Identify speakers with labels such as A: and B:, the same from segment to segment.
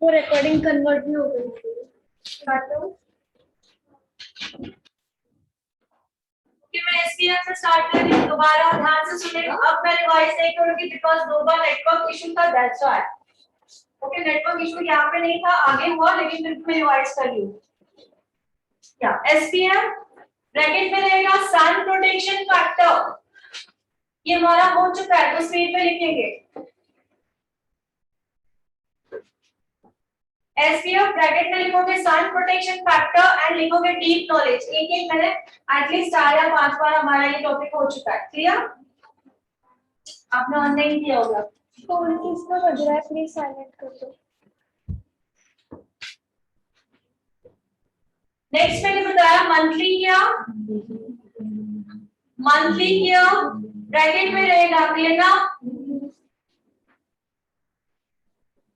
A: वो recording convert भी हो गई थी।
B: कि मैं एसपीएफ से स्टार्ट कर रही हूँ, दोबारा ध्यान से सुनिएगा। अब मैं रिवाइज नहीं करूंगी बिकॉज दो बार नेटवर्क इशू था, that's why. Okay, network issue यहाँ पे नहीं था, आगे हुआ, लेकिन फिर मैं रिवाइज कर रही हूँ। क्या एसपीएफ ब्रैकेट में रहेगा सन प्रोटेक्शन फैक्टर, ये हमारा हो चुका है, तो स्क्रीन पे लिखेंगे एसपीएफ ब्रैकेट में लिखोगे सन प्रोटेक्शन फैक्टर एंड लिखोगे डीप नॉलेज। एक एक मैंने एटलीस्ट 4 या 5 बार हमारा ये टॉपिक हो चुका है। क्लियर? आपने ऑन नहीं किया होगा।
A: फोन किसका बज रहा है, प्लीज साइलेंट कर दो।
B: नेक्स्ट मैंने बताया मंथली क्या, मंथली क्या ब्रैकेट में रहेगा, क्लियर ना?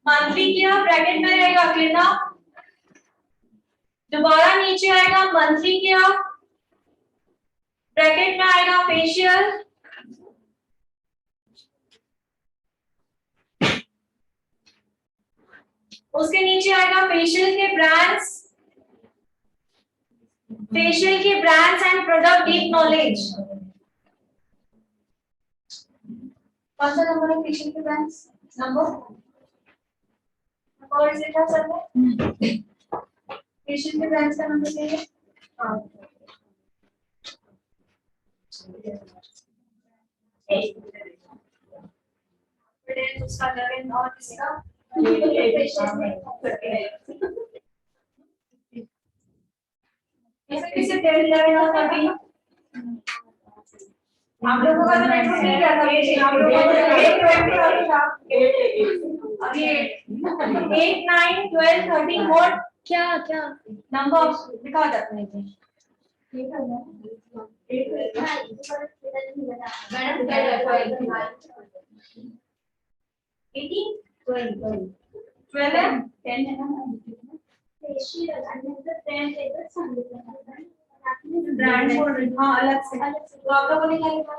B: मंथली क्या ब्रैकेट में रहेगा, क्लियर ना? दोबारा नीचे आएगा मंथली क्या, ब्रैकेट में आएगा फेशियल, उसके नीचे आएगा फेशियल के ब्रांड्स, फेशियल के brands and product deep knowledge. कौन सा नंबर है फेशियल के ब्रांड्स? नंबर और इसे क्या सर है फेशियल के ब्रांड्स का नंबर चाहिए। हाँ, उसका लगन और किसका किसे डेढ़ लगेगा कभी। आप लोगों का तो नेटवर्क नहीं क्या था, आप लोगों का तो अभी 8 9 12 13 व्हाट
A: क्या क्या
B: नंबर दिखा जाते हैं। ब्रांड हाँ अलग से, तो आप लोगों ने क्या लिखा?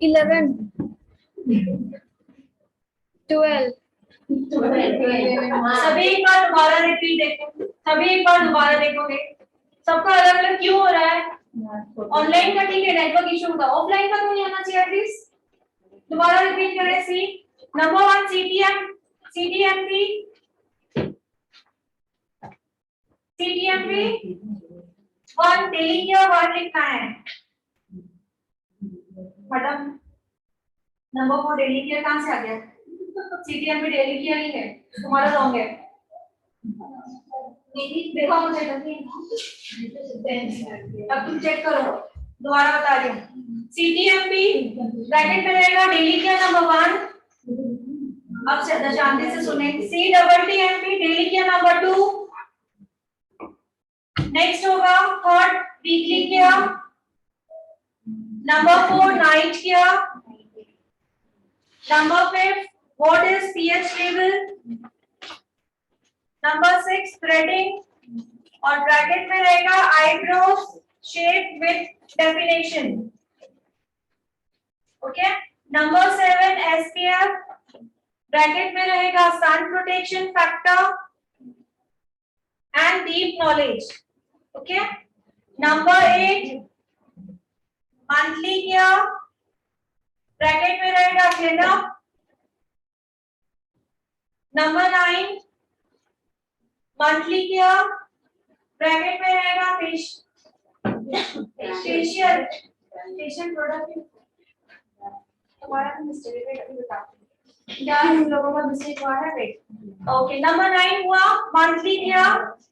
A: 11 12
B: सभी एक बार दोबारा रिपीट देखो, सभी एक बार दोबारा देखोगे। सबका अलग अलग क्यों हो रहा है? ऑनलाइन का ठीक है, नेटवर्क इशू होगा, ऑफलाइन का तो नहीं आना चाहिए एटलीस्ट। दोबारा रिपीट करें। सी नंबर 1 सीटीएम, सीटीएमपी, सीटीएमपी 1 डेली क्या वर्ड लिखना है मैडम। नंबर 4 डेली किया कहां से आ गया? सीटीएमपी डेली किया नहीं है, तुम्हारा रॉन्ग है। देखो मुझे अब तुम चेक करो, दोबारा बता रही हूँ। सीटीएमपी ब्रैकेट में रहेगा डेली किया नंबर 1। अब शांति से सुने। सीडब्ल्यूटीएमपी डेली किया नंबर 2। नेक्स्ट होगा थर्ड वीकली किया नंबर 4 नाइट किया number 5 what is pH level number 6 threading और ब्रैकेट में रहेगा eyebrows shape with definition. Okay number 7 SPF bracket में रहेगा sun protection factor and deep knowledge. Okay number 8 monthly क्या bracket में रहेगा क्लीनअप। नंबर 9 मंथली क्या ब्रैकेट में रहेगा फेशियल फेशियल प्रोडक्ट। तुम्हारा मिस्टेक है अभी बताओ क्या हम लोगों का मिस्टेक हुआ है वेट। ओके नंबर 9 हुआ मंथली क्या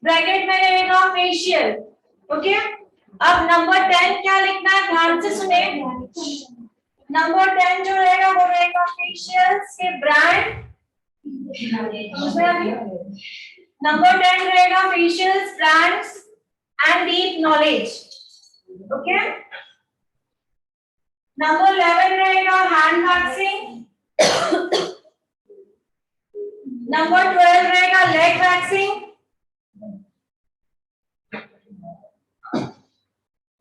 B: ब्रैकेट में रहेगा फेशियल। ओके अब नंबर 10 क्या लिखना है ध्यान से सुने। नंबर 10 जो रहेगा वो रहेगा फेशियल्स के ब्रांड। नंबर 10 रहेगा facials brands and deep knowledge. Okay number 11 रहेगा हैंड वैक्सिंग। नंबर 12 रहेगा लेग वैक्सिंग।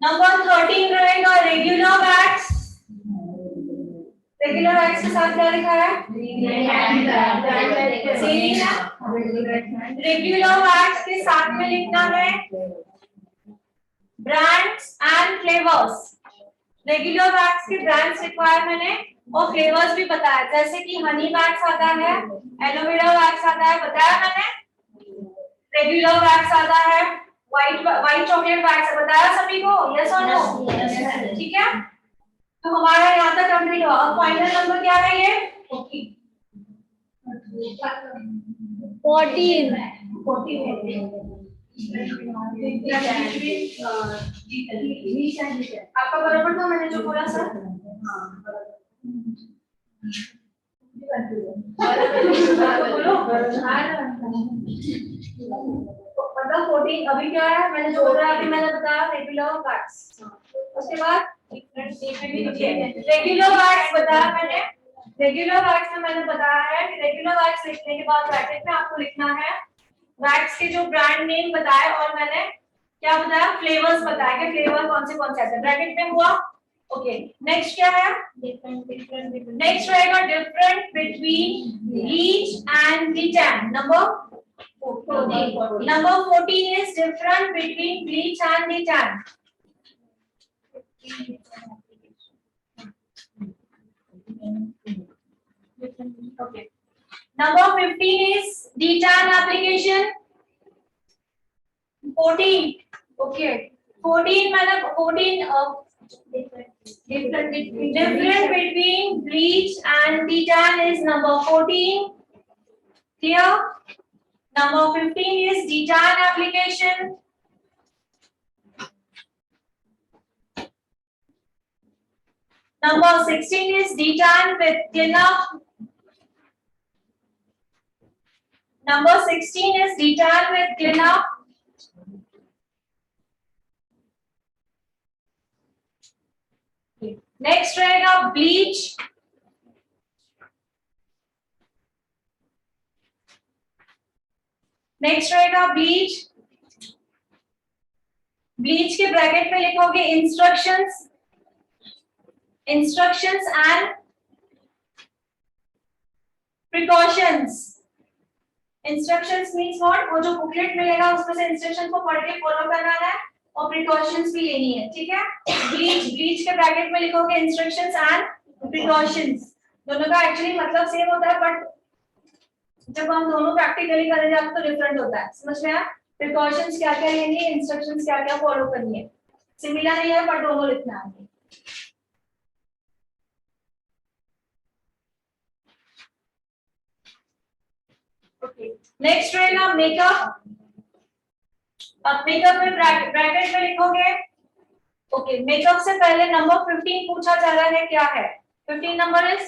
B: नंबर 13 रहेगा रेगुलर वैक्स। रेगुलर वैक्स के साथ क्या लिखा है? सेम है। रेगुलर वैक्स के साथ में लिखना है brands and flavours. Regular wax के ब्रांड्स लिखवाए मैंने और फ्लेवर्स भी बताया, जैसे कि हनी वैक्स आता है, एलोवेरा वैक्स आता है, बताया मैंने। रेगुलर वैक्स आता है, व्हाइट चॉकलेट वैक्स बताया सभी को, यस और नो? ठीक है, तो हमारा यहाँ तक कंप्लीट हुआ। और फाइनल नंबर क्या है ये? 14। आपका बराबर था मैंने जो बोला सर? बोलो मतलब 14 अभी क्या है, मैंने जो बोला अभी मैंने बताया रेगुलर वैक्स। उसके बाद रेगुलर वैक्स बताया मैंने। रेगुलर वैक्स में मैंने बताया है कि रेगुलर वैक्स लिखने के बाद ब्रैकेट में आपको लिखना है वैक्स के जो ब्रांड नेम बताए, और मैंने क्या बताया, फ्लेवर्स बताया कि फ्लेवर कौन से आते हैं, ब्रैकेट में हुआ। ओके, नेक्स्ट क्या है? नेक्स्ट रहेगा different between bleach and D-Tan. Number 14 is different between bleach and detan. Okay. Number 15 is detan application. 14. Okay. 14 मतलब 14 different between bleach and detan is number 14. Clear? Number 15 is detan application. Number 16 is detan with cleanup. Number 16 is detan with cleanup. Next रहेगा bleach. Next रहेगा bleach. Bleach के bracket में लिखोगे instructions and precautions. Instructions means what, वो जो booklet मिलेगा उसमें से इंस्ट्रक्शन को पढ़ के फॉलो करना है और प्रिकॉशंस भी लेनी है, ठीक है। ब्लीच के ब्रैकेट में लिखोगे इंस्ट्रक्शंस एंड प्रिकॉशंस। दोनों का एक्चुअली मतलब सेम होता है, बट जब हम दोनों प्रैक्टिकली करने जाते हैं तो डिफरेंट होता है, समझ में आया? प्रिकॉशंस क्या क्या लेनी है, इंस्ट्रक्शंस क्या क्या फॉलो करनी है, सिमिलर ही है पर दोनों लिखना है। ओके, नेक्स्ट रहेगा मेकअप। अब मेकअप में ब्रैकेट में लिखोगे, ओके, मेकअप से पहले नंबर 15 पूछा जा रहा है, क्या है? 15 number is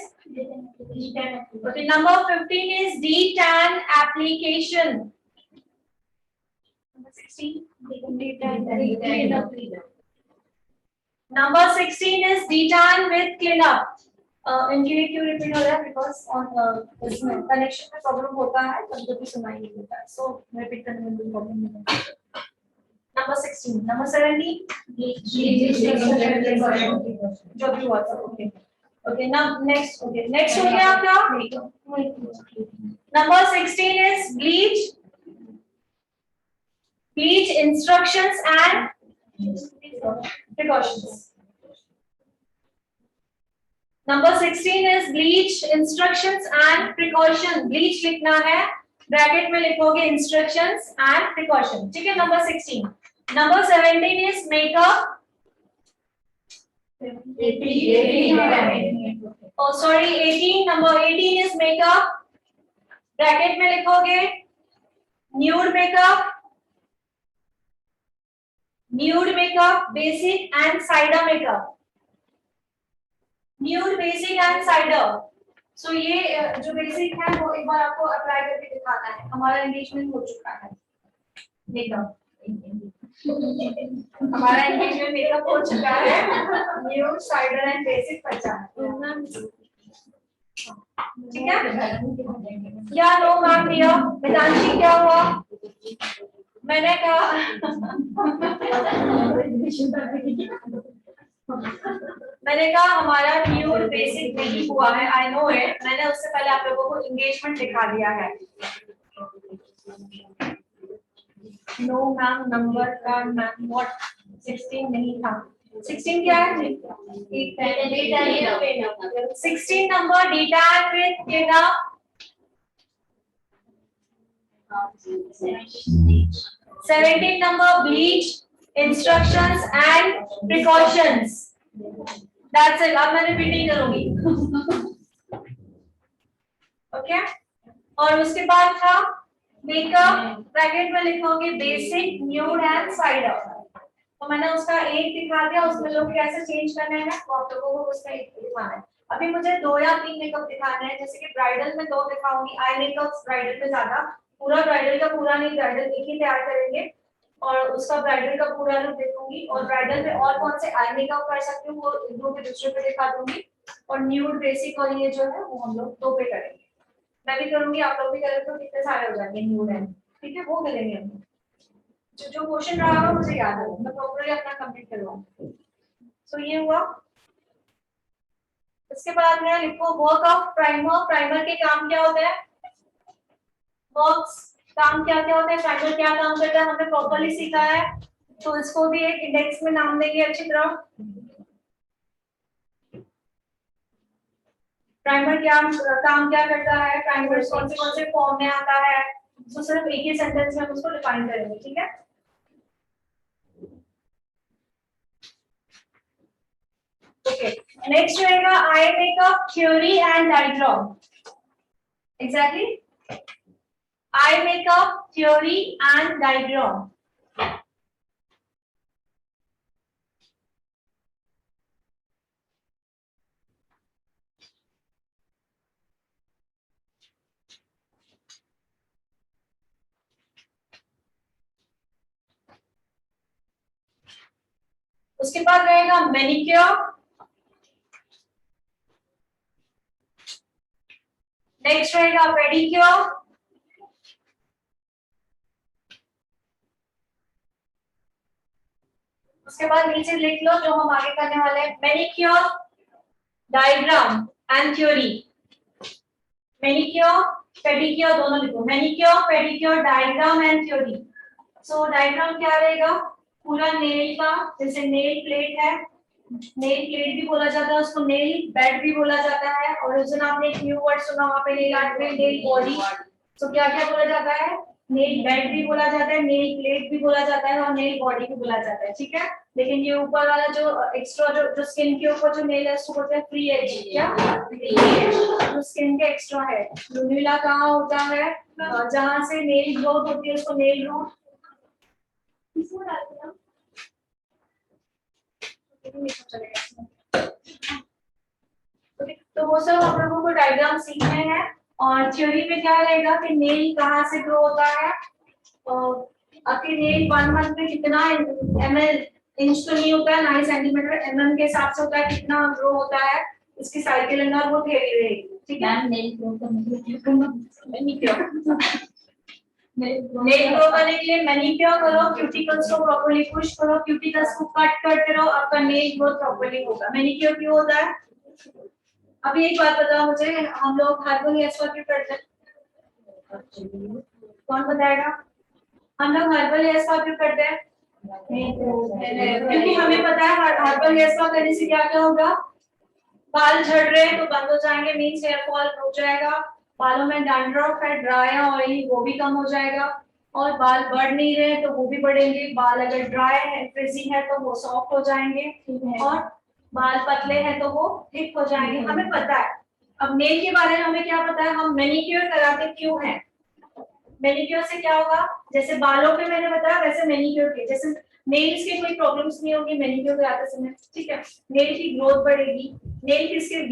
B: okay, number 15 is detan application. Number 16 Number 16 is detan with cleanup. इनके लिए क्यों रिपीट हो रहा है? बिकॉज ऑन इसमें कनेक्शन में प्रॉब्लम होता है, कभी कभी सुनाई नहीं देता है, सो रिपीट करने में भी प्रॉब्लम नहीं होता है। नंबर 16, नंबर 17 जो भी हुआ था, okay okay. Now next, okay, next हो गया आपका number 16 is bleach. Bleach instructions and precautions. Number 16 is bleach instructions and precaution. Bleach लिखना है, ब्रैकेट में लिखोगे इंस्ट्रक्शंस एंड प्रिकॉशन, ठीक है। Number 16। Number 17 is makeup. Oh sorry, 18, number 18 is makeup. Bracket में लिखोगे nude makeup, basic and cider makeup. Nude, basic and cider. So ये जो बेसिक है वो एक बार आपको अप्लाई करके दिखाना है। हमारा एंगेजमेंट हो चुका है मेकअप, हमारा एंगेजमेंट मेकअप हो चुका है। न्यूड, साइडर एंड बेसिक पहचान, ठीक है। क्या नो मैम दिया वेदांशी, क्या हुआ? मैंने कहा मैंने कहा हमारा न्यूड बेसिक नहीं हुआ है, आई नो इट, मैंने उससे पहले आप लोगों को एंगेजमेंट दिखा दिया है। नो मैम, नंबर का मैम व्हाट 16 नहीं था। 16 क्या है? 16 नंबर डेटा विद केगा 17 number bleach instructions and precautions. That's it. अब मैं रिपीट नहीं करूंगी। ओके, और उसके बाद था मेकअप, ब्रैकेट में लिखोगे बेसिक, न्यूड एंड साइडर। तो मैंने उसका एक दिखा दिया, उसमें लोग कैसे चेंज करने हैं वो आप लोगों को उसका एक दिखाना है। अभी मुझे 2 या 3 मेकअप दिखाने हैं, जैसे कि ब्राइडल में 2 दिखाऊंगी, आई मेकअप ब्राइडल में ज्यादा, पूरा ब्राइडल का पूरा नहीं, ब्राइडल एक ही तैयार करेंगे और उसका ब्राइडल का पूरा लुक देखूंगी, और ब्राइडल में और कौन से आई मेकअप कर सकती हूँ वो दो के दूसरे पे दिखा दूंगी, और न्यूड बेसिक और ये जो है वो हम लोग 2 पे करेंगे। मैं भी करूंगी, आप लोग भी करेंगे तो कितने सारे हो जाएंगे न्यूड एंड, ठीक है, वो करेंगे हम। जो क्वेश्चन रहा होगा मुझे याद है, मैं प्रॉपर्ली अपना कंप्लीट करवाऊंगी। सो ये हुआ। इसके बाद में लिखो वर्क ऑफ प्राइमर। प्राइमर के काम क्या होता है? वर्क्स काम क्या क्या होता है, प्राइमर क्या काम करता है, हमने प्रॉपर्ली सीखा है, तो इसको भी एक इंडेक्स में नाम देंगे अच्छी तरह। प्राइमर क्या काम क्या करता है, प्राइमर कौन से फॉर्म में आता है, तो सिर्फ एक ही सेंटेंस में हम उसको डिफाइन करेंगे, ठीक है। ओके, नेक्स्ट रहेगा eye makeup theory and diagram. Exactly, eye makeup theory and diagram. उसके बाद रहेगा मैनिक्योर, नेक्स्ट रहेगा पेडिक्योर, उसके बाद नीचे लिख लो जो हम आगे करने वाले हैं, manicure, diagram and theory. Manicure, pedicure दोनों लिखो, manicure, pedicure, diagram and theory. So diagram क्या रहेगा? पूरा नेल का, जैसे नेल प्लेट है, नेल प्लेट भी बोला जाता है उसको, नेल बेड भी बोला जाता है, और उस दिन आपने एक न्यू वर्ड सुना वहां पे नेल आर्ट में, नेल बॉडी। तो क्या क्या बोला जाता है? नेल बेड भी बोला जाता है, नेल प्लेट भी बोला जाता है, और नेल बॉडी भी बोला जाता है, ठीक है। लेकिन ये ऊपर वाला जो एक्स्ट्रा जो स्किन के ऊपर जो नेल है उसको बोलते हैं फ्री एज। क्या? फ्री एज, जो स्किन के एक्स्ट्रा है। लुनुला कहाँ होता है? जहां से नेल ग्रोथ होती है उसको नेल रूट। तो वो सब हम लोगों को डायग्राम सीखने हैं। और थ्योरी में क्या रहेगा कि नेल कहाँ से ग्रो होता है, आपके नेल 1 मंथ में कितना ml, इंच तो नहीं होता है, ना ही सेंटीमीटर, mm के हिसाब से होता है कितना ग्रो होता है, इसकी साइकिल अंदर वो थ्योरी रहेगी, ठीक है। नेल ग्रो करने के लिए मैनिक्योर करो, क्यूटिकल्स को प्रॉपर्ली पुश करो, क्यूटिकल्स को कट करते रहो, आपका नेल ग्रोथ प्रॉपर्ली होगा। मैनिक्योर क्यों होता है? अभी एक बात बताओ मुझे, हम लोग हर्बल हेयर स्पा क्यों करते हैं? कौन बताएगा? हम लोग हर्बल हेयर स्पा क्यों करते हैं? क्योंकि हमें पता है हर्बल हेयर स्पा करने से क्या क्या होगा, बाल झड़ रहे हैं तो बंद हो जाएंगे, मीन्स हेयर फॉल रुक जाएगा, बालों में डैंड्रफ है, ड्राई है, ऑयली, वो भी कम हो जाएगा, और बाल बढ़ नहीं रहे तो वो भी बढ़ेंगे, बाल अगर ड्राई है, फ्रिजी है तो वो सॉफ्ट हो जाएंगे, और बाल पतले हैं तो वो थिक हो जाएंगे, हमें पता है। अब नेल के बारे में हमें क्या पता है, हम मैनिक्योर कराते क्यों हैं? मैनिक्योर से क्या होगा, जैसे बालों पे मैंने बताया वैसे मैनिक्योर के, जैसे नेल्स के कोई प्रॉब्लम्स नहीं होगी मैनिक्योर कराते समय, ठीक है। नेल की ग्रोथ बढ़ेगी, नेल किसके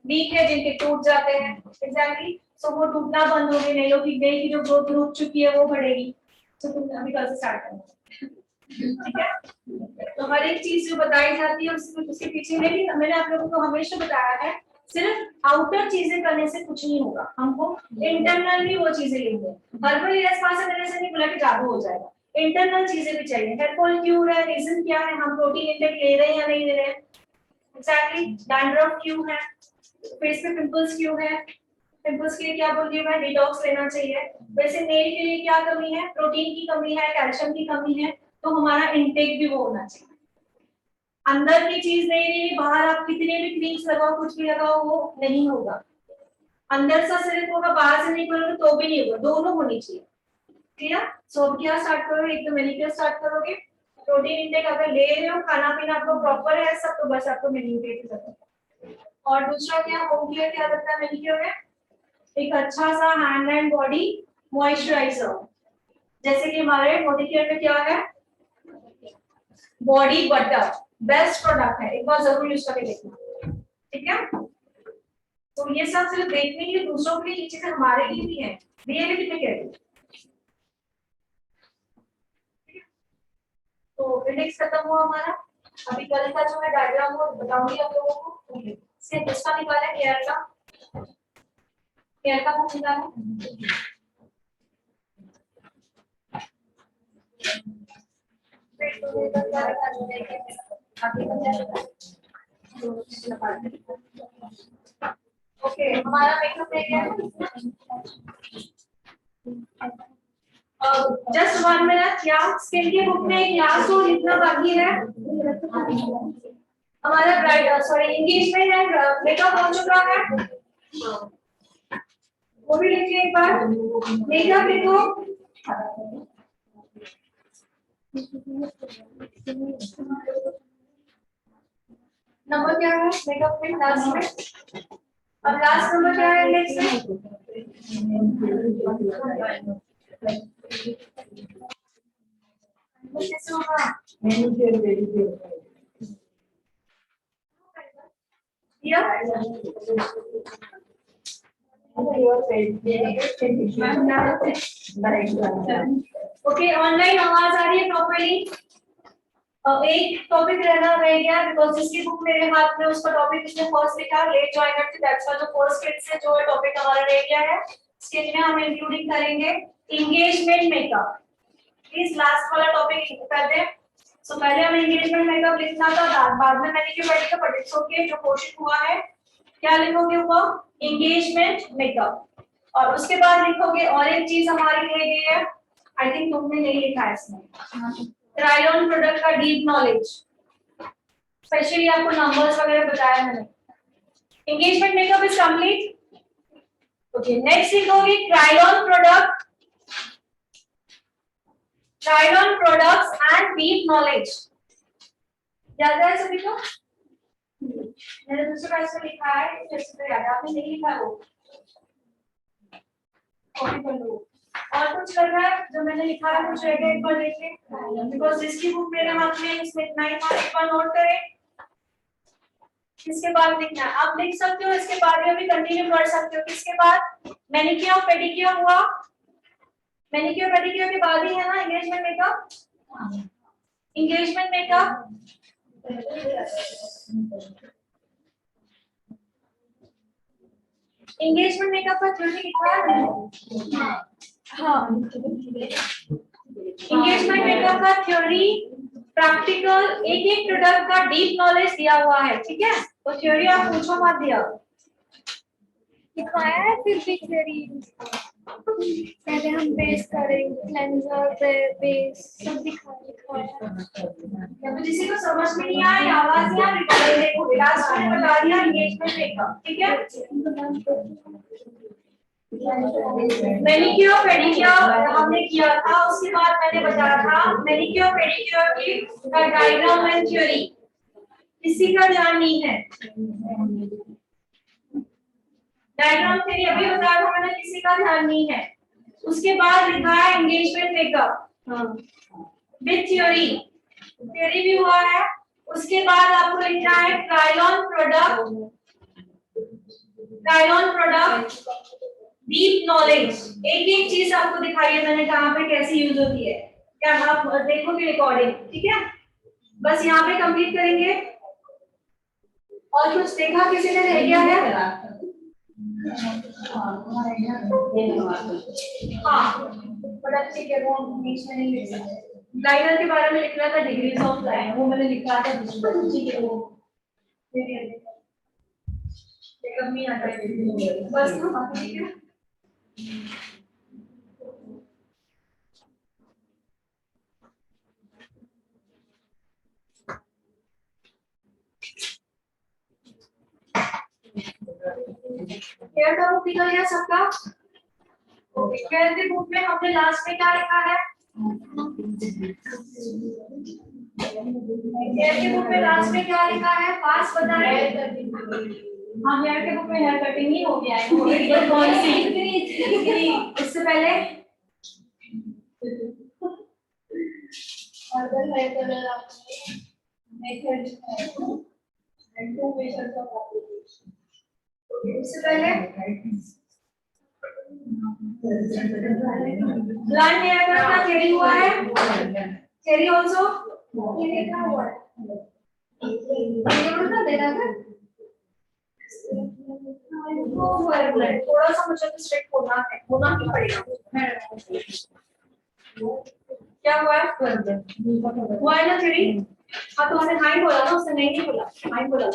B: वीक है जिनके टूट जाते हैं, एग्जैक्टली, सो वो टूटना बंद होंगे, नेलों की नेल की जो ग्रोथ रुक चुकी है वो बढ़ेगी। तो तुम अभी कल से स्टार्ट करो, ठीक है। तो हर एक चीज जो बताई जाती है उसके पीछे, लेकिन मैंने आप लोगों को हमेशा बताया है सिर्फ आउटर चीजें करने से कुछ नहीं होगा, हमको इंटरनल भी वो चीजें लेंगे। हर्बल हेयर स्पा से मैंने नहीं बोला कि जादू हो जाएगा, इंटरनल चीजें भी चाहिए। हेयर फॉल क्यों हो रहा है, रीजन क्या है, हम प्रोटीन इंटेक ले रहे हैं या नहीं ले रहे हैं, एग्जैक्टली डैंड्रफ क्यों है, फेस पे पिंपल्स क्यों है, पिंपल्स के लिए क्या बोल रही हूँ मैं, डिटॉक्स लेना चाहिए। वैसे नेल के लिए क्या कमी है, प्रोटीन की कमी है, कैल्शियम की कमी है, तो हमारा इंटेक भी वो होना चाहिए। अंदर की चीज नहीं रही, बाहर आप कितने भी क्रीम्स लगाओ, कुछ भी लगाओ, वो नहीं होगा। अंदर से सिर्फ होगा, बाहर से नहीं करोगे तो भी नहीं होगा, दोनों होनी चाहिए। क्लियर? सो अब क्या स्टार्ट करोगे, एक तो मैनिक्योर स्टार्ट करोगे। प्रोटीन इंटेक अगर ले रहे हो, खाना पीना आपको प्रॉपर है सब, तो बस आपको मैनिक्योर की जरूरत है। और दूसरा क्या, होम केयर क्या करता है मैनिक्योर में, एक अच्छा सा हैंड एंड बॉडी मॉइस्चराइजर। जैसे कि हमारे बॉडी केयर में क्या है, बॉडी बटर बेस्ट प्रोडक्ट है, एक बार जरूर यूज करके देखना। ठीक है, तो ये सब सिर्फ देखने के लिए, दूसरों के लिए, ये चीजें हमारे लिए भी है, रियली कितने कहते हैं। तो इंडेक्स खत्म हुआ हमारा। अभी कल का जो है डायग्राम वो बताऊंगी आप लोगों को। इससे किसका निकाला है, केयर का, केयर का बुक निकाला। ओके, हमारा मेकअप है क्या, जस्ट 1 मिनट। या स्किन के बुक में क्लास और इतना बाकी है हमारा, ब्राइडल सॉरी एंगेजमेंट है, मेकअप हो चुका है, वो भी लिखिए एक बार। मेकअप लिखो, नंबर क्या है मेकअप में लास्ट में, अब लास्ट नंबर क्या है नेक्स्ट में, कैसे होगा या ओके, ऑनलाइन आवाज आ रही है प्रॉपर्ली। एक टॉपिक रहना रह गया, बिकॉज जिसकी बुक मेरे हाथ में उसका टॉपिक इसने फर्स्ट लिखा, लेट ज्वाइनर थी, दैट्स व्हाई जो फर्स्ट स्किन से जो है टॉपिक हमारा रह गया है। स्किन में हम इंक्लूडिंग करेंगे एंगेजमेंट मेकअप। प्लीज लास्ट वाला टॉपिक कर दें। सो पहले हमें एंगेजमेंट मेकअप लिखना था, बाद में मैंने क्यों पढ़ी, बट इट्स ओके, जो क्वेश्चन हुआ है क्या लिखोगे ऊपर, एंगेजमेंट मेकअप। और उसके बाद लिखोगे और एक चीज हमारी रह गई है, आई थिंक तुमने नहीं लिखा है इसमें, ट्राई ऑन प्रोडक्ट का डीप नॉलेज, स्पेशली आपको नंबर्स वगैरह बताया मैंने। Engagement makeup is complete. Okay, next लिखोगे try on product, try on products and deep knowledge. याद है सभी को? मैंने दूसरा इसमें लिखा है, जैसे तो याद आपने नहीं लिखा वो कॉपी कर लो। और कुछ लग रहा है जो मैंने लिखा है कुछ रह गया, एक बार देखिए, बिकॉज जिसकी बुक मेरे हाथ में इसमें इतना ही था, एक बार नोट करें। इसके बाद लिखना है, आप लिख सकते हो, इसके बाद भी कंटिन्यू कर सकते हो। किसके बाद, मैनिक्योर पेडिक्योर हुआ, मैनिक्योर पेडिक्योर के बाद ही है ना engagement makeup, engagement makeup. Engagement makeup का थ्योरी लिखा है, हाँ, एंगेजमेंट मेकअप का थ्योरी, प्रैक्टिकल, एक एक प्रोडक्ट का डीप नॉलेज दिया हुआ है। ठीक है, तो थ्योरी आप पूछो मत, दिया
A: दिखाया है, फिर भी थ्योरी पहले हम बेस करेंगे, क्लेंजर बेस सब दिखाया।
B: या तो जिसी को समझ में नहीं आया, आवाज नहीं आ रही, देखो लास्ट में बता दिया एंगेजमेंट मेकअप। ठीक है, मैनिक्योर पेडिक्योर हमने किया था, उसके बाद मैंने बताया था मैनिक्योर पेडिक्योर की डायग्राम एंड थ्योरी, किसी का ध्यान नहीं है। डायग्राम थ्योरी अभी बताया था मैंने, किसी का ध्यान नहीं है। उसके बाद लिखा है engagement makeup with theory, theory भी हुआ है। उसके बाद आपको लिखना है trial on product, trial on product deep knowledge. एक एक चीज आपको दिखाई है मैंने कहां पे कैसे यूज होती है, क्या आप देखोगे रिकॉर्डिंग। ठीक है, बस यहाँ पे कंप्लीट करेंगे। और कुछ देखा किसी ने रह गया है? हाँ, प्रोडक्ट ठीक है, वो बीच में नहीं लिख सकते। लाइनर के बारे में लिखना था, डिग्रीज ऑफ लाइन, वो मैंने लिखा था, ठीक है वो नहीं आता है बस ना बाकी ठीक है। हेयर का बुक निकल गया सबका। ओके, हेयर की बुक में हमने लास्ट में क्या लिखा है? हेयर की बुक में लास्ट में क्या लिखा है? पास बताएं। हाँ, हेयर के बुक में हेयर कटिंग ही हो गया है। वो कौन सी? उससे पहले
A: हर्बल हेयर कलर आपने मेथड है and two measures of application.
B: उससे पहले ब्लड हेयर कलर का थ्योरी हुआ है। थ्योरी आल्सो
A: ये लिखा हुआ है। ये उनका देना है।
B: थोड़ा सा मुझे तो स्ट्रिक्ट होना ही पड़ेगा। क्या हुआ है? हुआ है ना थ्योरी? हाँ, तो उसने हाई बोला ना, उसने नहीं बोला, हाई बोला।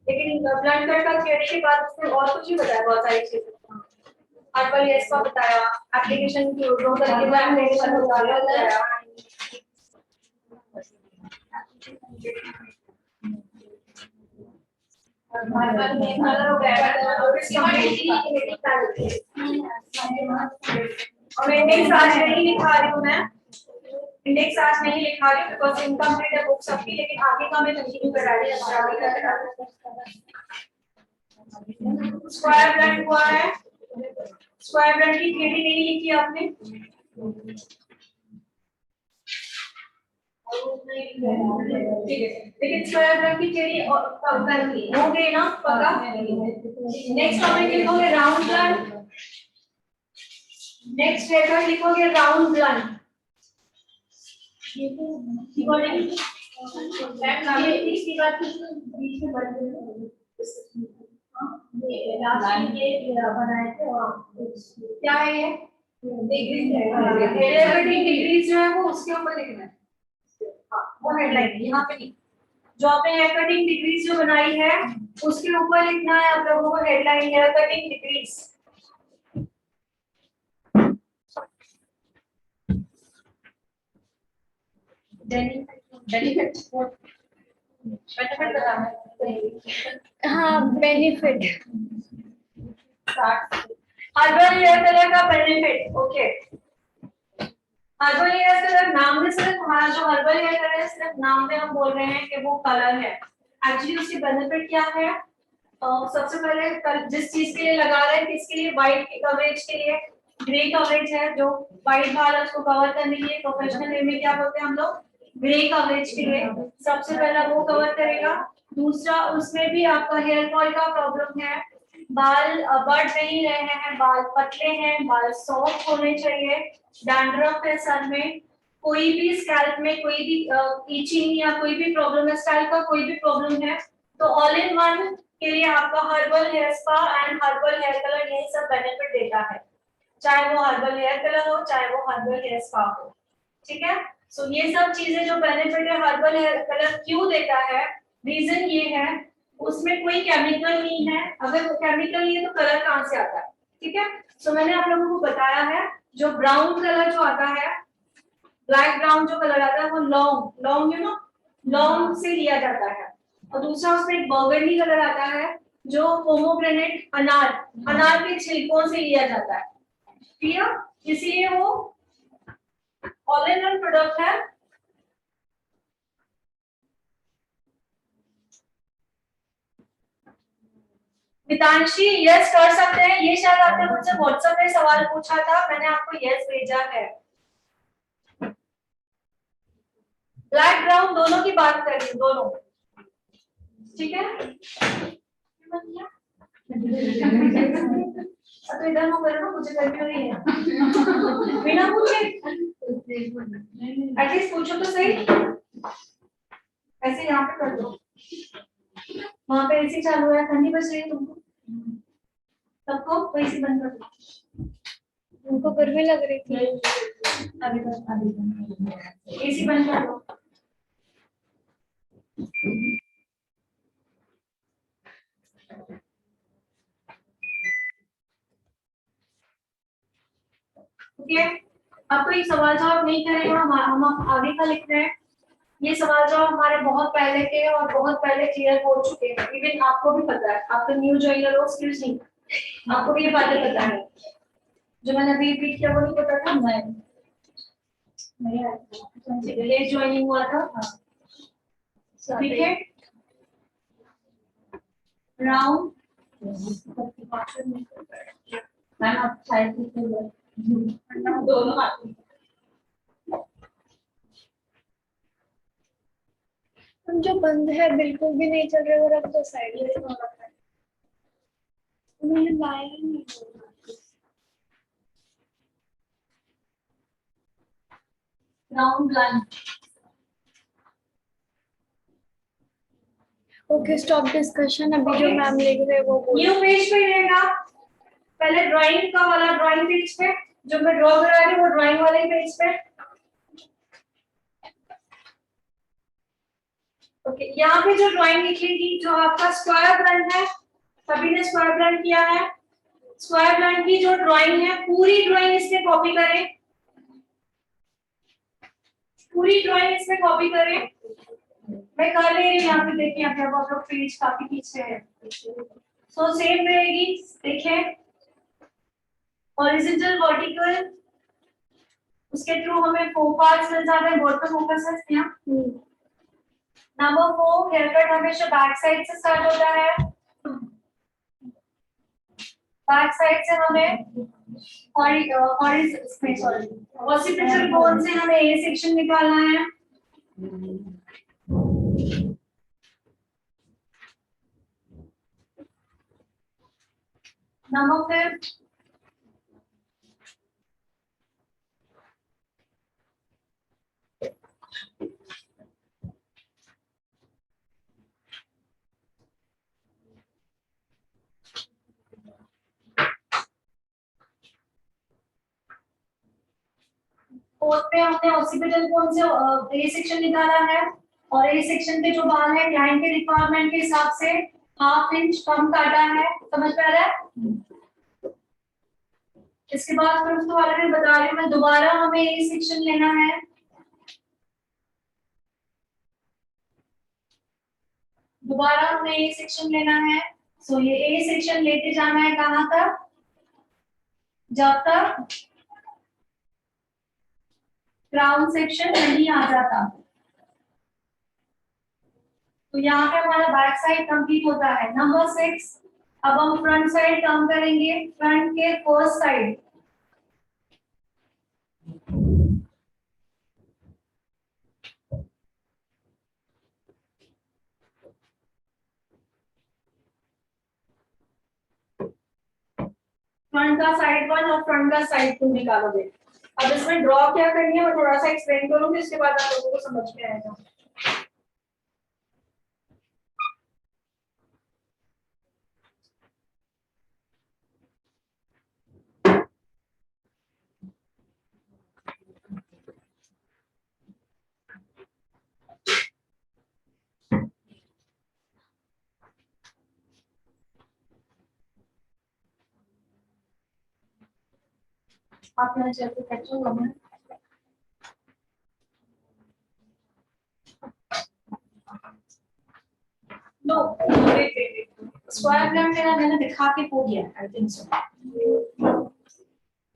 B: लेकिन ब्लड कट का थ्योरी के बाद उसने और कुछ भी बताया, बहुत सारी चीजें। हर्बल हेयर्स का बताया, एप्लीकेशन की दो तरीके का एप्लीकेशन बताया। हर्बल में कलर हो गया और इसकी और इंडेक्स आज नहीं लिखा रही हूँ मैं, इंडेक्स आज नहीं लिखा रही हूँ बिकॉज़ इनकम्प्लीट है बुक सबकी, लेकिन आगे का मैं कंटिन्यू करा रही हूँ। स्क्वायर ब्लैंड हुआ है, स्क्वायर ब्लैंड की थ्योरी नहीं लिखी आपने? ठीक है, लेकिन स्क्वायर ब्लैंड की थ्योरी हो गई ना पक्का? नेक्स्ट टॉपिक लिखोगे राउंड ब्लैंड। नेक्स्ट मेथड लिखोगे राउंड ब्लंट। क्या है ये? डिग्रीज जो है वो उसके ऊपर लिखना है। हाँ, वो हेडलाइन यहाँ पे नहीं, जो आपने हेयर कटिंग डिग्रीज जो बनाई है उसके ऊपर लिखना है आप लोगों को हेडलाइन हेयर कटिंग डिग्रीज।
A: हाँ, बेनिफिट
B: हर्बल हेयर कलर का benefit. Okay, herbal hair colour नाम में सिर्फ हमारा जो हर्बल हेयर कलर है सिर्फ नाम में हम बोल रहे हैं कि वो कलर है, एक्चुअली उसकी बेनिफिट क्या है? सबसे पहले जिस चीज के लिए लगा रहे हैं, किसके लिए? वाइट कवरेज के लिए, ग्रे कवरेज है जो वाइट बाल है उसको कवर करने के लिए, प्रोफेशनल वे में क्या बोलते हैं हम लोग? ग्रे कवरेज के लिए सबसे पहला वो कवर करेगा। दूसरा, उसमें भी आपका हेयर फॉल का प्रॉब्लम है, बाल बढ़ नहीं रहे हैं, बाल पतले हैं, बाल सॉफ्ट होने चाहिए, डैंड्रफ है सर में, कोई भी स्कैल्प में कोई भी इचिंग या कोई भी प्रॉब्लम है, स्कैल्प का कोई भी प्रॉब्लम है, तो ऑल इन वन के लिए आपका herbal hair spa and herbal hair colour यही सब बेनिफिट देता है, चाहे वो हर्बल हेयर कलर हो चाहे वो हर्बल हेयर स्पा हो। ठीक है, सो ये सब चीजें जो बेनिफिट है हर्बल हेयर कलर क्यों देता है, रीजन ये है उसमें कोई केमिकल नहीं है, अगर वो केमिकल नहीं है तो कलर कहां से आता है? ठीक है, सो मैंने आप लोगों को बताया है जो ब्राउन कलर जो आता है, ब्लैक ब्राउन जो कलर आता है वो लौंग लौंग यू नो लौंग से लिया जाता है, और दूसरा उसमें एक बर्गंडी कलर आता है जो पोमोग्रेनेट अनार के छिलकों से लिया जाता है। क्लियर? इसलिए वो ऑल इन वन प्रोडक्ट है। मितांशी यस कर सकते हैं, ये शायद आपने मुझसे व्हाट्सएप पे सवाल पूछा था, मैंने आपको यस भेजा है। ब्लैक ब्राउन दोनों की बात कर रही हूँ, दोनों। ठीक है, तो इधर हो करो ना, मुझे करनी हो रही है बिना पूछे, एटलीस्ट पूछो तो सही। ऐसे यहाँ पे कर दो, वहां पे एसी चालू है, ठंडी बज रही है तुमको सबको, एसी बंद कर दो।
A: उनको गर्मी लग रही थी।
B: एसी बंद कर दो। ओके, अब कोई सवाल जवाब नहीं करेगा, हम आगे का लिख रहे हैं। ये सवाल जवाब हमारे बहुत पहले के और बहुत पहले क्लियर हो चुके हैं, इवन आपको भी पता है, आप तो न्यू ज्वाइनर हो, स्किल्स नहीं, आपको भी ये बातें पता है। जो मैंने अभी रिपीट किया वो नहीं पता था, मैं लेट ज्वाइनिंग हुआ था। ठीक है, राउंड मैम आप साइड दोनों हाथ
A: हम जो बंद है बिल्कुल भी नहीं चल रहे और अब तो साइड में उन्होंने लाया ही नहीं।
B: Round one.
A: Okay, stop discussion. अभी जो मैम लिख रहे हैं वो
B: न्यू पेज पे रहेगा, पहले ड्राइंग का वाला ड्राइंग पेज पे, जो मैं ड्रॉ करा रही हूँ वो ड्राइंग वाले पेज पे। ओके, यहाँ पे जो ड्राइंग निकलेगी, जो आपका स्क्वायर प्लान है, सभी ने स्क्वायर प्लान किया है। स्क्वायर प्लान की जो ड्राइंग है, पूरी ड्राइंग इसमें कॉपी करें, पूरी ड्राइंग इसमें कॉपी करें। मैं कर ले रही हूँ, यहाँ पे देखिए, यहाँ पे आप लोग पेज काफी पीछे है, सो सेम रहेगी। देखें, हॉरिजॉन्टल वर्टिकल, उसके थ्रू हमें 4 पार्ट्स मिल जाते हैं। बोर्ड पे फोकस है यहाँ। नंबर 4, हेयर कट हमेशा बैक साइड से स्टार्ट होता है। बैक साइड से हमें ऑक्सीपिटल बोन से हमें ए सेक्शन निकालना है। नंबर 5, फोर्थ पे हमने ऑक्सीपिटल बोन से ए सेक्शन निकाला है, और ए सेक्शन के जो बाल है क्लाइंट के रिक्वायरमेंट के हिसाब से ½ इंच कम काटा है। समझ में आ रहा है? इसके बाद फिर उसके बारे में बता रही हूँ मैं, दोबारा हमें ए सेक्शन लेना है। दोबारा हमें ए सेक्शन लेना है। सो ये ए सेक्शन लेते जाना है कहाँ तक, जब तक क्राउन सेक्शन नहीं आ जाता। तो यहाँ पे हमारा बैक साइड कंप्लीट होता है। नंबर 6, अब हम फ्रंट साइड काम करेंगे। फ्रंट के फर्स्ट साइड, फ्रंट का साइड 1 और फ्रंट का साइड 2 निकालोगे। अब इसमें ड्रॉ क्या करनी है मैं थोड़ा सा एक्सप्लेन करूंगी, इसके बाद आप लोगों को समझ में आएगा। आप यहाँ चलते कैचो करना। नो, स्क्वायर प्लान मेरा मैंने दिखा के हो गया, आई थिंक सो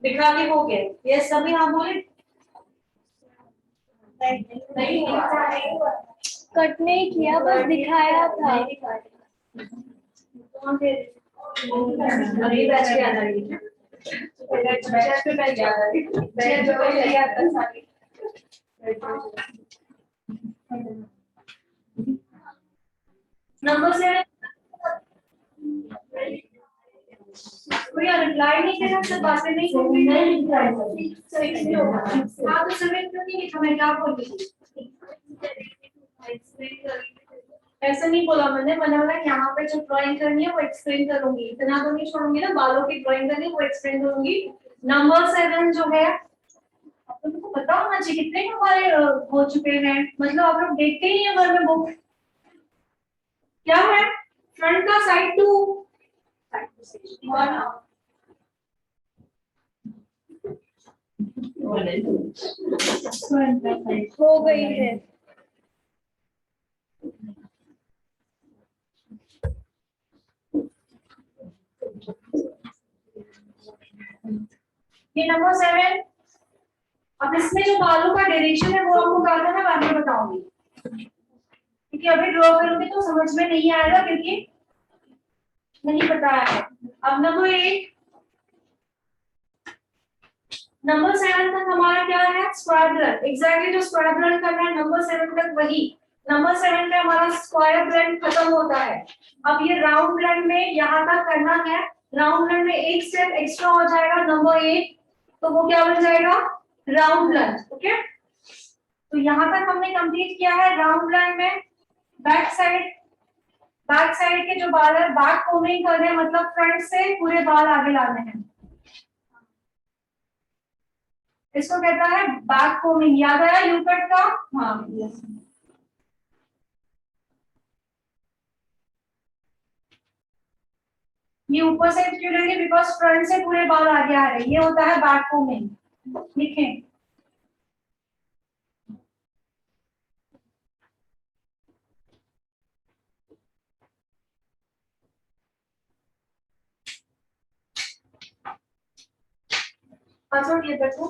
B: दिखा के हो गया। ये सभी आप बोले नहीं हुआ,
A: कट नहीं किया, बस दिखाया था।
B: कौन थे? अरे बैच के आ रही है, बैच पे बैच आ रही है, बैच पे याद कर सारी। नंबर 7, कोई रिप्लाई नहीं कर रहा, बातें नहीं सुन रही। हाँ तो सबमिट क्यों नहीं लिखा, मैं क्या बोल रही थी? ऐसा नहीं बोला मैंने बोला यहाँ पे जो ड्राइंग करनी है वो एक्सप्लेन करूंगी, इतना तो नहीं छोड़ूंगी ना, बालों की ड्राइंग करनी है वो एक्सप्लेन करूंगी। नंबर 7 जो है, आप लोगों को पता होना चाहिए कितने हमारे हो चुके हैं, मतलब आप लोग देखते ही हैं घर में बुक, क्या है फ्रंट का साइड टू
A: हो गई है।
B: ये नंबर 7। अब इसमें जो बालों का डायरेक्शन है वो आपको कहा था ना, बाद में बताऊंगी, क्योंकि अभी ड्रॉ करोगे तो समझ में नहीं आएगा क्योंकि नहीं बताया है। अब नंबर 8, नंबर 7 तक हमारा क्या है, स्क्वायर ब्लेंड। एग्जैक्टली जो स्क्वायर ब्लेंड करना है नंबर 7 तक वही। नंबर 7 पे हमारा स्क्वायर ब्लेंड खत्म होता है। अब ये राउंड ब्लेंड में यहाँ तक करना है। राउंड ब्लेंड में एक स्टेप एक्स्ट्रा हो जाएगा नंबर 8, तो वो क्या बन जाएगा, राउंड ब्लेंड। ओके, तो यहाँ तक हमने कंप्लीट किया है राउंड ब्लेंड में। बैक साइड के जो बाल है बैक कोमिंग करने हैं, मतलब फ्रंट से पूरे बाल आगे लाने हैं, इसको कहता है बैक कोमिंग। याद आया यू कट का? हाँ, ये ऊपर से क्यों लेंगे, बिकॉज फ्रंट से पूरे बाल आगे आ रहे हैं, ये होता है बैक कोमिंग। लिखें, ये देखो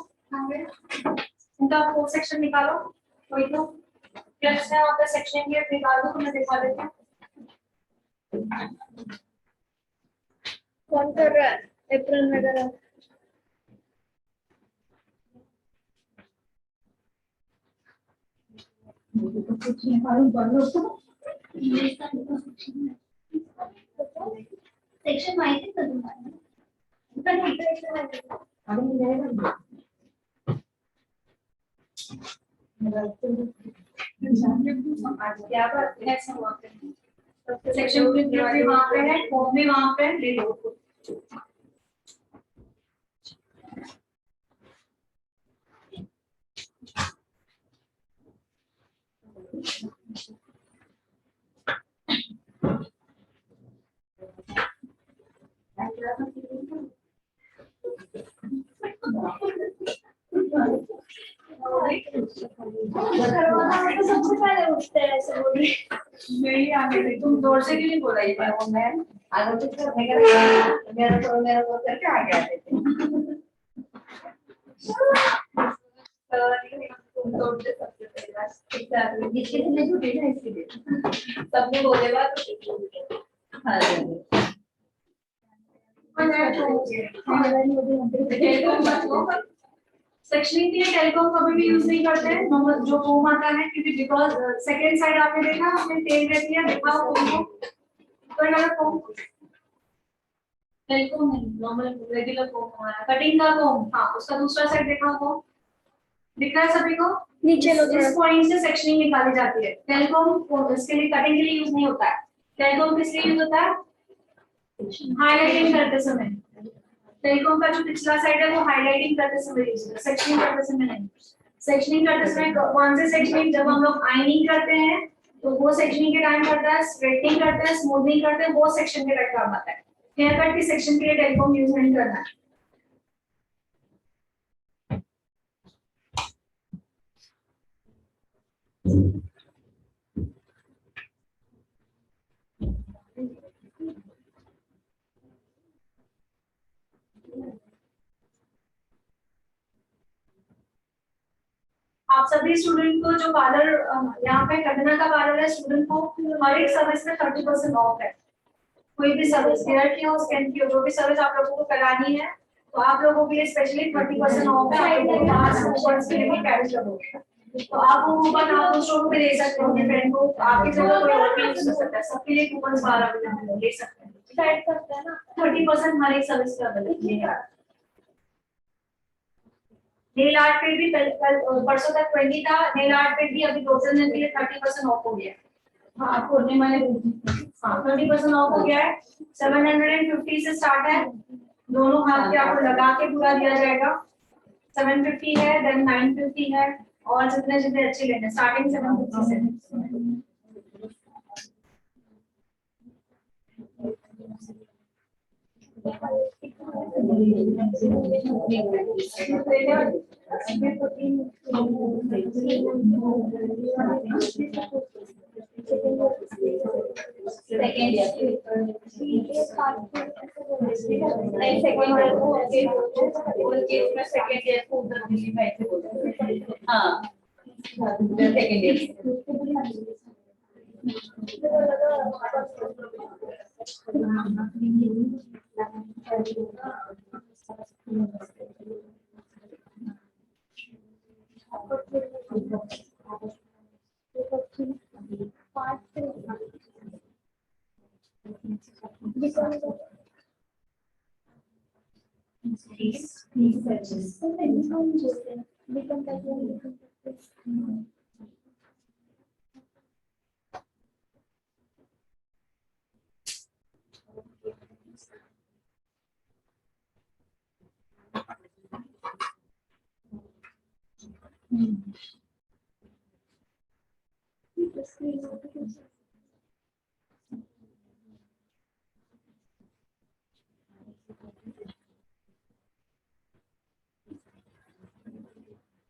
B: इनका फोर सेक्शन निकालो, वही तो प्लस है वहां पे सेक्शन ये निकाल दो, तो मैं दिखा देती हूँ।
A: कौन कर रहा है अप्रैल वगैरह?
B: सेक्शन वाइज ही करूंगा क्या बात है, ऐसा हुआ सेक्शन भी वहां पे है, फॉर्म भी वहां पे है, ले लो।
A: सबसे पहले उठते हैं ऐसे बोल रहे।
B: नहीं आगे नहीं, तुम जोर से क्यों नहीं बोला ये मैं आगे तो मेरा तो करके आ गया थे। तुम तो सबसे पहले बस जिसके तुमने झूठे ना इसके लिए सबने बोले बात तो हाँ सेक्शनिंग के लिए टेलीकॉम कभी भी यूज नहीं करते हैं, नॉर्मल जो फोम आता है, क्योंकि बिकॉज सेकंड साइड आपने देखा उसमें तेल रहती है, दिखाओ फोम को, कोई वाला फोम टेलीकॉम नहीं, नॉर्मल रेगुलर फोम हमारा कटिंग का फोम। हाँ, उसका दूसरा साइड देखा फोम दिख रहा है सभी को,
A: नीचे लो
B: इस पॉइंट से सेक्शनिंग निकाली जाती है। टेलीकॉम इसके लिए कटिंग के लिए यूज नहीं होता है। टेलीकॉम किस लिए यूज होता है, हाईलाइटिंग करते समय। टेलीकॉम का जो पिछला साइड है वो हाईलाइटिंग करते समय यूज होता है, सेक्शनिंग करते समय नहीं। सेक्शनिंग करते समय कौन से सेक्शनिंग, जब हम लोग आयनिंग करते हैं तो वो सेक्शनिंग के टाइम करता है, स्ट्रेटनिंग करते हैं, स्मूथनिंग करते हैं, वो सेक्शन के टाइम काम आता है। हेयर कट की सेक्शन के लिए टेलीकॉम यूज नहीं करना है। आप सभी स्टूडेंट को जो पार्लर यहाँ पे कटना का पार्लर है, स्टूडेंट को हर एक सर्विस में 30% ऑफ है। कोई भी सर्विस, हेयर की हो, स्किन की हो, जो भी सर्विस आप लोगों को करानी है तो आप लोगों के लिए स्पेशली 30% ऑफ है। आप लोगों को 5 कूपन्स के लिए कैश करोगे, तो आप वो कूपन आप दूसरों को भी दे सकते हो, अपने फ्रेंड को, आपकी जगह कोई और भी यूज कर सकता है। सबके लिए कूपन 12 ले सकते हैं।
A: साइड करते हैं ना
B: 30% हर एक सर्विस का अवेलेबल है। नेल आर्ट पे भी कल परसों तक 20 था, नेल आर्ट पे भी अभी 2 दिन के लिए 30% ऑफ हो गया है। हाँ, पूर्णिमा ने हाँ 30% ऑफ हो गया है। 750 से स्टार्ट है, दोनों हाथ पे आपको लगा के पूरा दिया जाएगा। 750 है, देन 950 है, और जितने जितने अच्छे लेने, स्टार्टिंग 750 से। सेकेंड ईयर नहीं सेकेंड ईयर को केस में सेकेंड ईयर को उधर दिल्ली में ऐसे बोलते हैं हाँ सेकेंड ईयर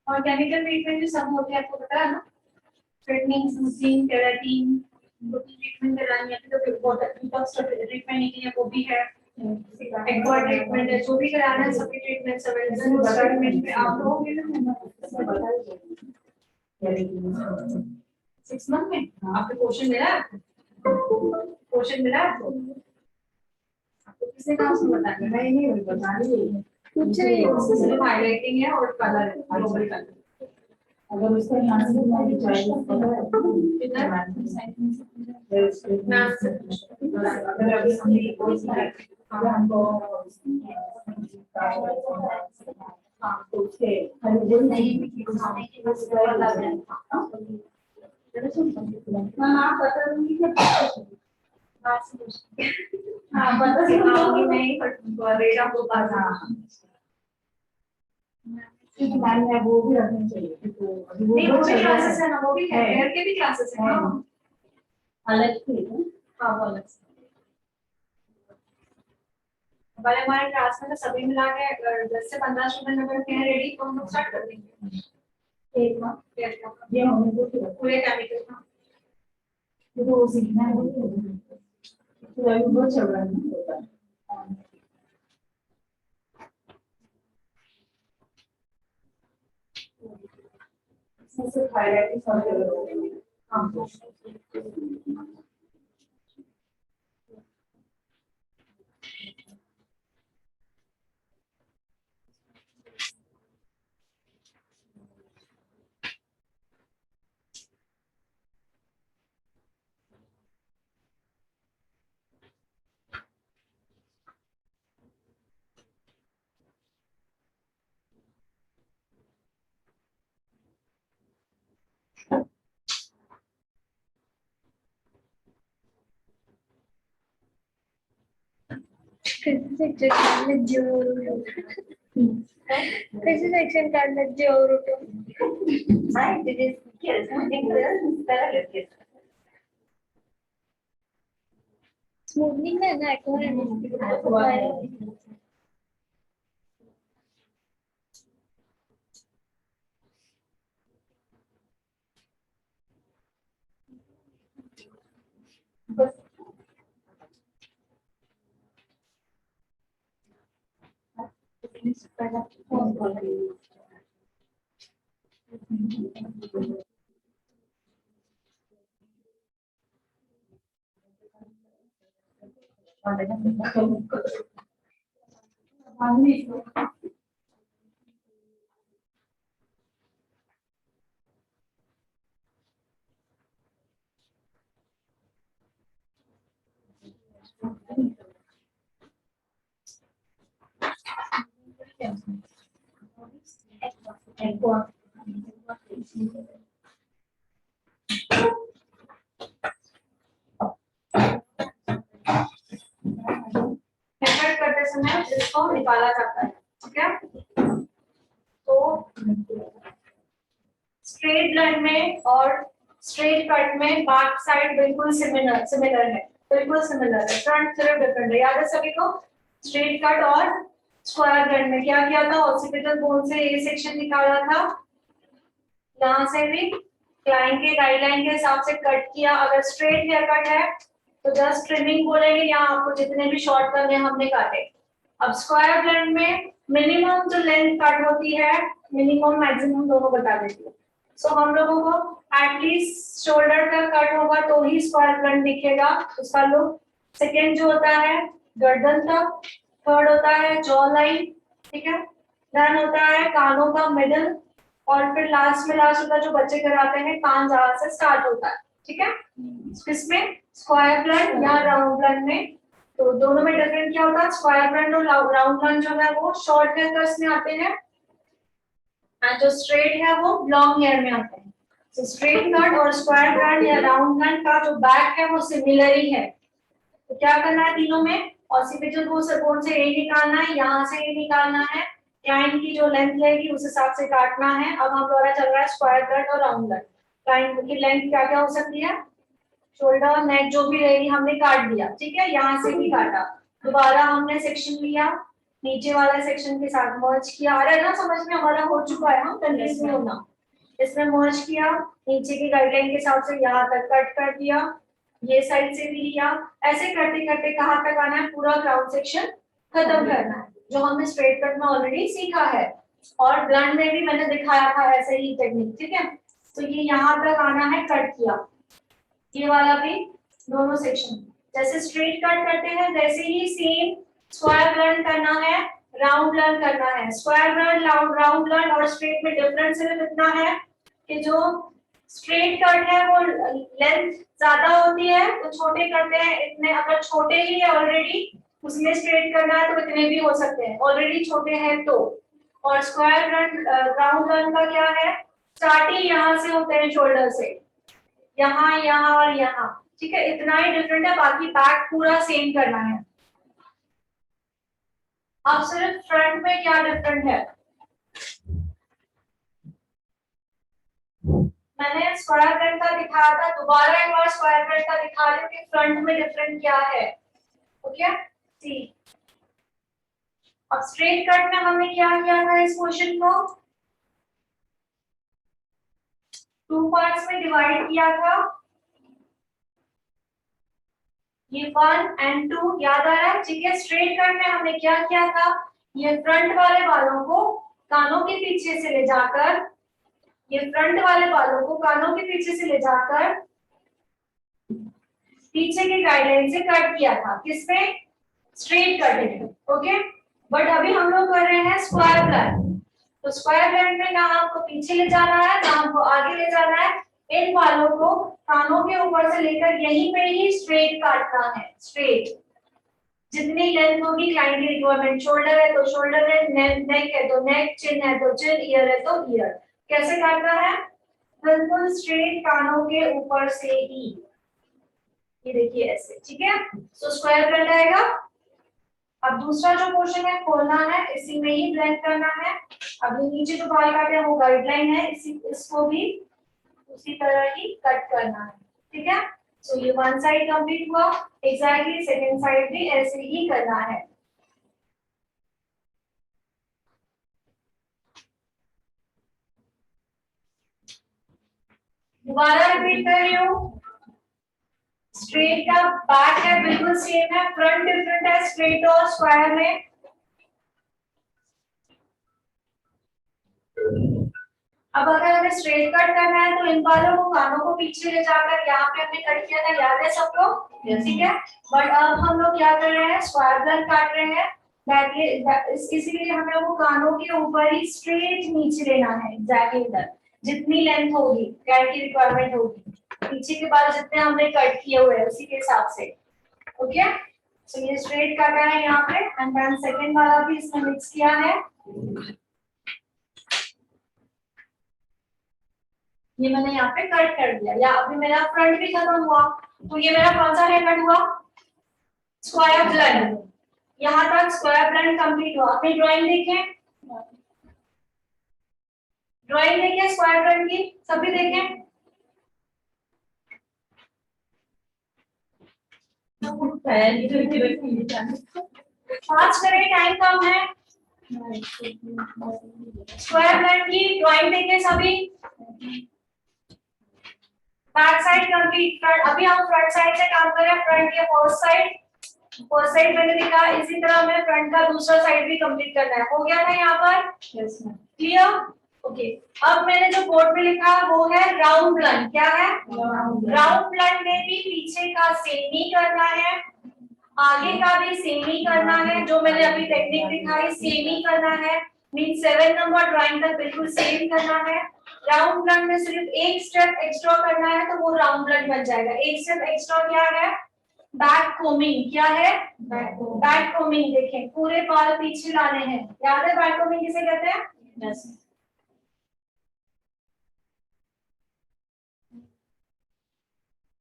B: और केमिकल ट्रीटमेंट जो सब होते हैं आपको पता है ना स्ट्रेटनिंग स्मूथनिंग केराटिन ट्रीटमेंट करानी है तो वाटर डिटॉक्स ट्रीटमेंट है वो भी है एक्वा ट्रीटमेंट है जो भी कराना है सभी ट्रीटमेंट्स अवेलेबल है स्टार्टमेंट पे आप लोगे ना 6 मंथ में आपको क्वेश्चन मिला आपको किसने कहा उसको बताना नहीं बता रही कुछ नहीं सिर्फ हाइलाइटिंग है और कलर है ग्लोबल कलर अगर उसका यहाँ से हमारी चाहिए अगर अभी हमने कोर्स किया हमको हाँ तो उसके नहीं हाँ पता नहीं हाँ पता नहीं रेट आपको पता मैम है वो भी रखनी चाहिए तो नहीं वो भी क्लासेस है ना वो भी है हेयर के भी क्लासेस है हाँ अलग से हाँ वो अलग से पहले हमारे क्लास में तो सभी मिला के 10 से 15 स्टूडेंट अगर हैं रेडी तो हम लोग स्टार्ट कर देंगे एक ना ये हमने वो पूरे केमिकल का ये तो सीखना है तो अभी वो चल रहा है इसमें हाइलाइटिंग सब हाँ
A: कैसे सेक्शन काढण्यात जेवर होतो स्मूथनिंग है ना एक्वा
B: करते समय इसको निकाला जाता है ठीक है तो स्ट्रेट लाइन में और स्ट्रेट कट में बैक साइड बिल्कुल सिमिलर है बिल्कुल सिमिलर है फ्रंट सिर्फ डिफरेंट है याद है सभी को स्ट्रेट कट और स्क्वायर ब्लेंड में क्या किया था, ऑक्सीपिटल बोन से ए सेक्शन निकाला था, यहाँ से भी क्लाइंट के गाइडलाइन के हिसाब से कट किया। अगर स्ट्रेट हेयर कट है तो जस्ट ट्रिमिंग बोलेंगे, यहाँ आपको जितने भी शॉर्ट करने हमने काटे। अब स्क्वायर ब्लेंड में मिनिमम जो लेंथ कट होती है, मिनिमम मैक्सिमम दोनों बता देती है। सो हम लोगों को एटलीस्ट शोल्डर तक कट होगा तो ही स्क्वायर ब्लेंड दिखेगा उसका लुक। सेकेंड जो होता है गर्दन तक, थर्ड होता है जॉ लाइन, ठीक है, देन होता है कानों का मिडल, और फिर लास्ट में लास्ट होता है जो बच्चे कराते हैं कान जहां से स्टार्ट होता है, ठीक है। इसमें स्क्वायर ब्लेंड या राउंड ब्लेंड में तो दोनों में डिफरेंट क्या होता है, स्क्वायर ब्लेंड और राउंड ब्लेंड जो है वो शॉर्ट हेयर कट्स में आते हैं और जो स्ट्रेट है वो लॉन्ग हेयर में आते हैं। तो स्ट्रेट कट और स्क्वायर ब्लेंड या राउंड ब्लेंड का जो बैक है वो सिमिलर ही है। तो क्या करना है तीनों में, ऑक्सीपिटल बोन से ए निकालना है, यहाँ से ए निकालना है, क्लाइंट की जो लेंथ रहेगी उस हिसाब से काटना है। अब हम द्वारा चल रहा है स्क्वायर ब्लेंड और राउंड ब्लेंड। क्लाइंट की लेंथ क्या क्या हो सकती है, शोल्डर नेक जो भी रहेगी हमने काट दिया, ठीक है, यहाँ से भी काटा, दोबारा हमने सेक्शन लिया, नीचे वाला सेक्शन के साथ मर्ज किया। आ रहा है ना समझ में, हमारा हो चुका है, हम कंफ्यूज नहीं होना। इसमें मर्ज किया, नीचे की गाइडलाइन के हिसाब से यहाँ तक कट कर दिया, ये साइड से भी लिया, ऐसे करते करते कहाँ तक आना है, पूरा क्राउन सेक्शन खत्म करना है, जो हमने स्ट्रेट कट में ऑलरेडी सीखा है और ब्लेंड में भी मैंने दिखाया था ऐसे ही टेक्निक, ठीक है। तो ये यहाँ तक आना है, कट किया, ये वाला भी दोनों सेक्शन जैसे स्ट्रेट कट करते हैं वैसे ही सेम स्क्वायर ब्लेंड करना है, राउंड ब्लेंड करना है। स्क्वायर ब्लेंड, राउंड ब्लेंड और स्ट्रेट में डिफरेंस सिर्फ इतना है कि जो स्ट्रेट कट है वो लेंथ ज्यादा होती है तो छोटे करते हैं इतने, अगर छोटे ही है ऑलरेडी उसमें स्ट्रेट करना है तो इतने भी हो सकते हैं, ऑलरेडी छोटे हैं तो। और स्क्वायर ब्लेंड राउंड ब्लेंड का क्या है, स्टार्ट ही यहाँ से होते हैं शोल्डर से, यहाँ यहाँ और यहाँ, ठीक है, इतना ही डिफरेंट है, बाकी बैक पूरा सेम करना है। अब सिर्फ फ्रंट में क्या डिफरेंट है, मैंने स्क्वायर ब्लेंड का दिखाया था, दोबारा एक बार स्क्वायर ब्लेंड का दिखा रही हूँ कि फ्रंट में डिफरेंट क्या है। ओके सी, अब स्ट्रेट कट में हमने क्या किया था, इस क्वेश्चन को 2 पार्ट्स में डिवाइड किया था, ये 1 and 2 याद आ रहा है, ठीक है। स्ट्रेट कट में हमने क्या किया था, ये फ्रंट वाले बालों को कानों के पीछे से ले जाकर, ये फ्रंट वाले बालों को कानों के पीछे से ले जाकर पीछे के गाइडलाइन से कट किया था, किसमें, स्ट्रेट कट में, ओके। बट अभी हम लोग कर रहे हैं स्क्वायर ब्लेंड, तो स्क्वायर ब्लेंड में ना आपको पीछे ले जाना है ना आपको आगे ले जाना है, इन बालों को कानों के ऊपर से लेकर यहीं पे ही स्ट्रेट काटना है, स्ट्रेट, जितनी लेंथ होगी क्लाइंट की रिक्वायरमेंट, शोल्डर है तो शोल्डर है, नेक है तो नेक, चिन है तो चिन, ईयर है तो ईयर, कैसे काटना है, बिल्कुल स्ट्रेट कानों के ऊपर से ही, ये देखिए ऐसे, ठीक है। तो स्क्वायर ब्लेंड आएगा। अब दूसरा जो पोर्शन है खोलना है, इसी में ही ब्लेंड करना है। अब ये नीचे जो बाल काटे हैं वो गाइडलाइन है, इसको भी उसी तरह ही कट करना है, ठीक है। सो ये वन साइड कंप्लीट हुआ, एग्जैक्टली सेकंड साइड भी ऐसे ही करना है। दोबारा रिपीट कर रही हूँ, स्ट्रेट का बैक है बिल्कुल सेम है, फ्रंट डिफरेंट है स्ट्रेट और स्क्वायर में। अब अगर हमें स्ट्रेट कट करना है तो इन बालों को कानों को पीछे ले जाकर यहाँ पे हमने कट किया था, याद है सबको, ठीक है। बट अब हम लोग क्या कर रहे हैं, स्क्वायर ब्लेंड काट रहे हैं, इसीलिए हमें वो कानों के ऊपर ही स्ट्रेट नीचे लेना है, एग्जैक्टली इधर जितनी लेंथ होगी कैट की रिक्वायरमेंट होगी, पीछे के बाल जितने हमने कट किए हुए हैं उसी के हिसाब से, ओके। सो ये स्ट्रेट काटा है यहाँ पे, एंड देन सेकंड वाला भी इसमें मिक्स किया है, ये मैंने यहाँ पे कट कर दिया, या अभी मेरा फ्रंट भी खत्म हुआ, तो ये मेरा कौन सा हेयर कट हुआ, स्क्वायर ब्लेंड, यहाँ तक स्क्वायर ब्लेंड कंप्लीट हुआ। अपनी ड्राइंग देखें, ड्राइंग देखें स्क्वायर ब्लेंड की, सभी देखें, फास्ट करें, टाइम कम है। स्क्वायर प्लान की ड्राइंग देखें सभी। बैक साइड कंप्लीट, फ्रंट अभी हम फ्रंट साइड से काम कर रहे हैं, फ्रंट के फर्स्ट साइड मैंने लिखा, इसी तरह हमें फ्रंट का दूसरा साइड भी कंप्लीट करना है। हो गया था यहाँ पर?
A: Yes ma'am.
B: क्लियर? ओके, अब मैंने जो बोर्ड पे लिखा वो है राउंड प्लान। क्या है? राउंड प्लान में भी पीछे का सेम ही करना है, आगे का भी सेम ही करना है, जो मैंने अभी टेक्निक दिखाई सेम ही करना है। मीन 7 नंबर ड्राइंग तक बिल्कुल सेम करना है। राउंड प्लान में सिर्फ एक स्टेप एक्स्ट्रा करना है तो वो राउंड प्लान बन जाएगा। एक स्टेप एक्स्ट्रा क्या है? Back combing. क्या है? Back combing. देखें, पूरे बाल पीछे लाने हैं। याद है बैक कोमिंग किसे कहते हैं?
A: यस।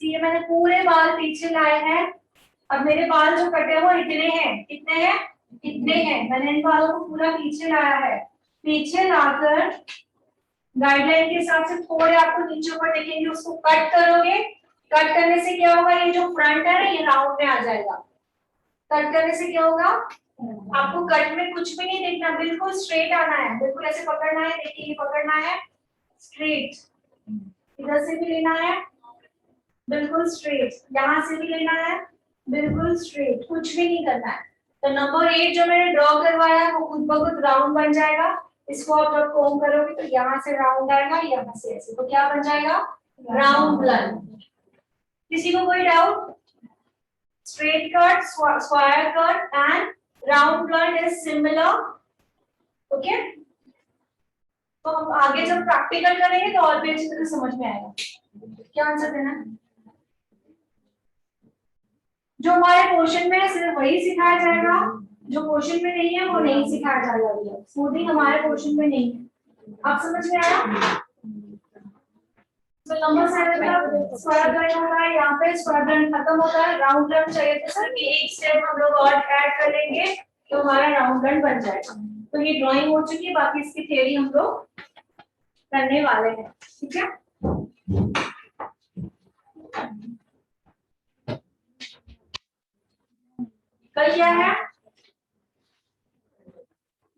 B: ये मैंने पूरे बाल पीछे लाए हैं। अब मेरे बाल जो कटे हैं वो इतने हैं। कितने हैं? इतने हैं। मैंने इन बालों को पूरा पीछे लाया है। पीछे लाकर गाइडलाइन के हिसाब से थोड़े आपको नीचे ऊपर देखेंगे, उसको कट करोगे। कट करने से क्या होगा? ये जो फ्रंट है ना, ये राउंड में आ जाएगा। कट करने से क्या होगा? आपको कट में कुछ भी नहीं देखना, बिल्कुल स्ट्रेट आना है। बिल्कुल ऐसे पकड़ना है। देखिए, ये पकड़ना है स्ट्रेट, इधर से भी लेना है बिल्कुल स्ट्रेट, यहाँ से भी लेना है बिल्कुल स्ट्रेट, कुछ भी नहीं करना है। तो नंबर 8 जो मैंने ड्रॉ करवाया है वो खुद ब खुद राउंड बन जाएगा। इसको आप जब कोम करोगे तो यहाँ से राउंड आएगा, यहाँ से ऐसे, तो क्या बन जाएगा? Round plan. किसी को कोई doubt? Straight cut, square cut and round plan is similar. Okay, तो हम आगे जब प्रैक्टिकल करेंगे तो और भी अच्छी तरह समझ में आएगा। क्या आंसर देना है? जो हमारे क्वेश्चन में है सिर्फ वही सिखाया जाएगा, जो क्वेश्चन में नहीं है वो नहीं सिखाया जाएगा। स्मूथिंग हमारे क्वेश्चन में नहीं है। आप समझ में आया? तो नंबर 7 का स्क्वायर ड्राइंग होता है, यहाँ पे स्क्वायर ड्राइंग खत्म होता है। राउंड ड्राइंग चाहिए तो सर कि एक स्टेप हम लोग और ऐड कर लेंगे तो हमारा राउंड ड्राइंग बन जाएगा। तो ये ड्राइंग हो चुकी है, बाकी इसकी थ्योरी हम लोग करने वाले हैं। ठीक है, कल क्या है?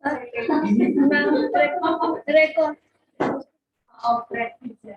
A: Ma'am, record.
B: ऑफ प्रैक्टिस है।